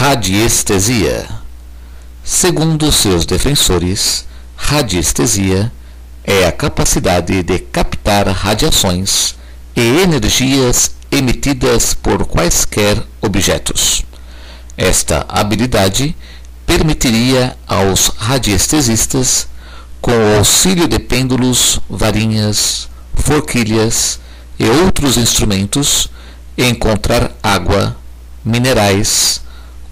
Radiestesia. Segundo seus defensores, radiestesia é a capacidade de captar radiações e energias emitidas por quaisquer objetos. Esta habilidade permitiria aos radiestesistas, com o auxílio de pêndulos, varinhas, forquilhas e outros instrumentos, encontrar água, minerais,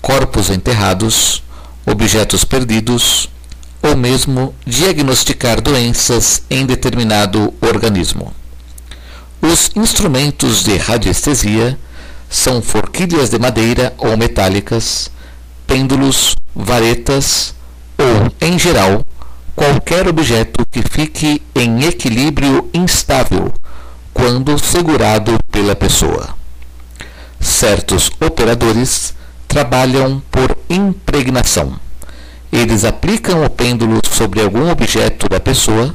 corpos enterrados, objetos perdidos, ou mesmo diagnosticar doenças em determinado organismo. Os instrumentos de radiestesia são forquilhas de madeira ou metálicas, pêndulos, varetas ou, em geral, qualquer objeto que fique em equilíbrio instável quando segurado pela pessoa. Certos operadores trabalham por impregnação. Eles aplicam o pêndulo sobre algum objeto da pessoa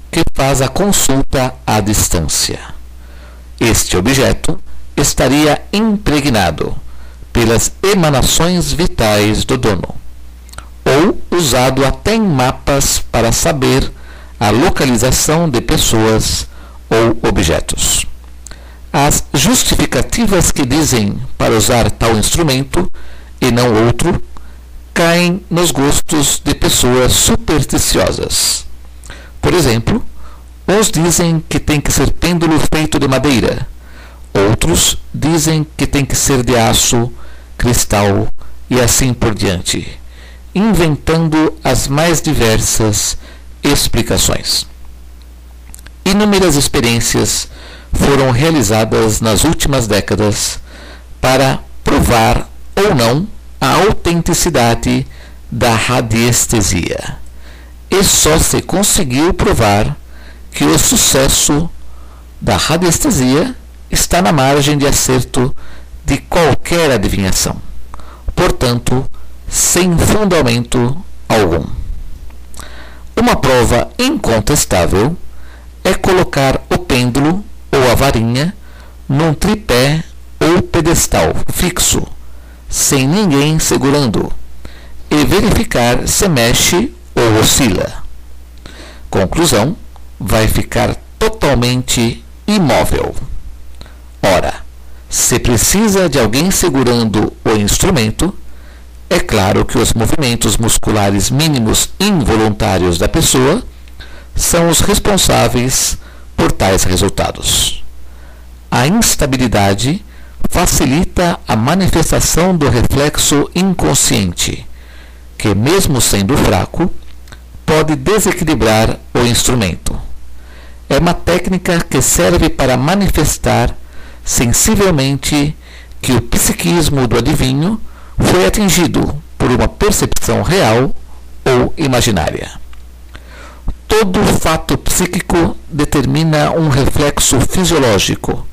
que faz a consulta à distância. Este objeto estaria impregnado pelas emanações vitais do dono, ou usado até em mapas para saber a localização de pessoas ou objetos. As justificativas que dizem para usar tal instrumento e não outro caem nos gostos de pessoas supersticiosas. Por exemplo, uns dizem que tem que ser pêndulo feito de madeira, outros dizem que tem que ser de aço, cristal e assim por diante, inventando as mais diversas explicações. Inúmeras experiências foram realizadas nas últimas décadas para provar ou não a autenticidade da radiestesia. E só se conseguiu provar que o sucesso da radiestesia está na margem de acerto de qualquer adivinhação, portanto, sem fundamento algum. Uma prova incontestável é colocar o pêndulo ou a varinha num tripé ou pedestal fixo, sem ninguém segurando, e verificar se mexe ou oscila. Conclusão: vai ficar totalmente imóvel. Ora, se precisa de alguém segurando o instrumento, é claro que os movimentos musculares mínimos involuntários da pessoa são os responsáveis por tais resultados. A instabilidade facilita a manifestação do reflexo inconsciente, que, mesmo sendo fraco, pode desequilibrar o instrumento. É uma técnica que serve para manifestar sensivelmente que o psiquismo do adivinho foi atingido por uma percepção real ou imaginária. Todo fato psíquico determina um reflexo fisiológico,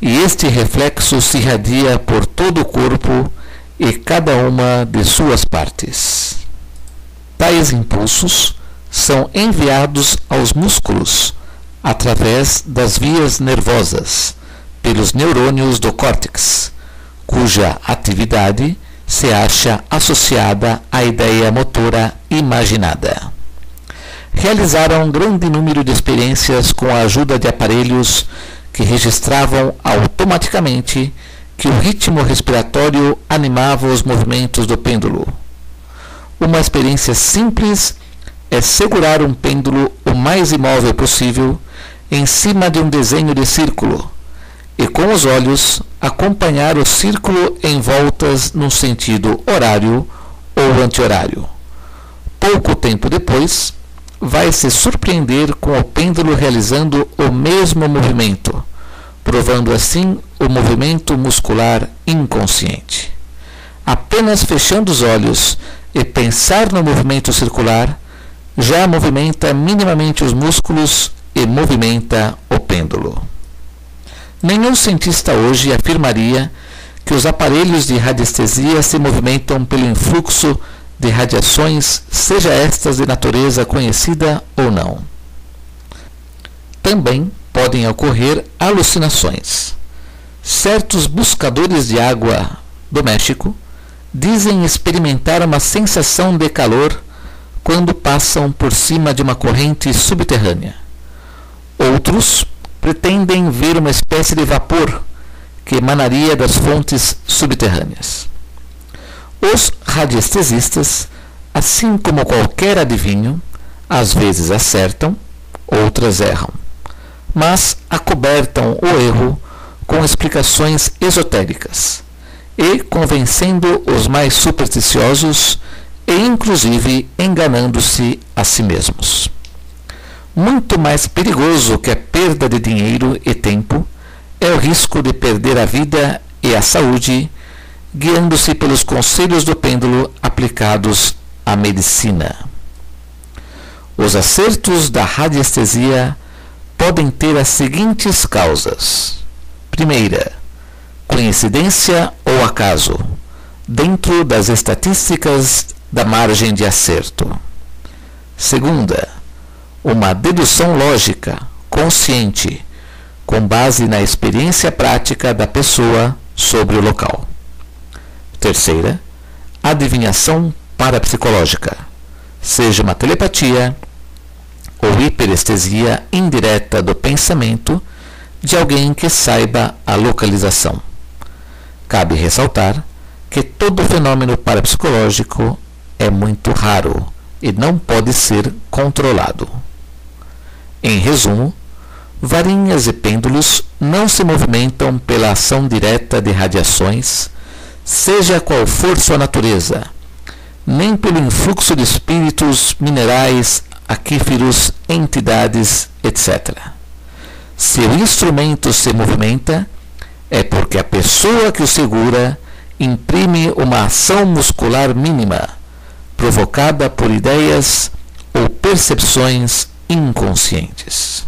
e este reflexo se irradia por todo o corpo e cada uma de suas partes. Tais impulsos são enviados aos músculos através das vias nervosas, pelos neurônios do córtex, cuja atividade se acha associada à ideia motora imaginada. Realizaram um grande número de experiências com a ajuda de aparelhos que registravam automaticamente que o ritmo respiratório animava os movimentos do pêndulo. Uma experiência simples é segurar um pêndulo o mais imóvel possível em cima de um desenho de círculo e, com os olhos, acompanhar o círculo em voltas num sentido horário ou anti-horário. Pouco tempo depois, vai se surpreender com o pêndulo realizando o mesmo movimento, provando assim o movimento muscular inconsciente. Apenas fechando os olhos e pensar no movimento circular, já movimenta minimamente os músculos e movimenta o pêndulo. Nenhum cientista hoje afirmaria que os aparelhos de radiestesia se movimentam pelo influxo de radiações, seja estas de natureza conhecida ou não. Também podem ocorrer alucinações. Certos buscadores de água do México dizem experimentar uma sensação de calor quando passam por cima de uma corrente subterrânea. Outros pretendem ver uma espécie de vapor que emanaria das fontes subterrâneas. Os radiestesistas, assim como qualquer adivinho, às vezes acertam, outras erram, mas acobertam o erro com explicações esotéricas e convencendo os mais supersticiosos e inclusive enganando-se a si mesmos. Muito mais perigoso que a perda de dinheiro e tempo é o risco de perder a vida e a saúde guiando-se pelos conselhos do pêndulo aplicados à medicina. Os acertos da radiestesia podem ter as seguintes causas. Primeira, coincidência ou acaso, dentro das estatísticas da margem de acerto. Segunda, uma dedução lógica, consciente, com base na experiência prática da pessoa sobre o local. Terceira, adivinhação parapsicológica, seja uma telepatia ou hiperestesia indireta do pensamento de alguém que saiba a localização. Cabe ressaltar que todo fenômeno parapsicológico é muito raro e não pode ser controlado. Em resumo, varinhas e pêndulos não se movimentam pela ação direta de radiações, seja qual for sua natureza, nem pelo influxo de espíritos, minerais, aquíferos, entidades, etc. Se o instrumento se movimenta, é porque a pessoa que o segura imprime uma ação muscular mínima, provocada por ideias ou percepções inconscientes.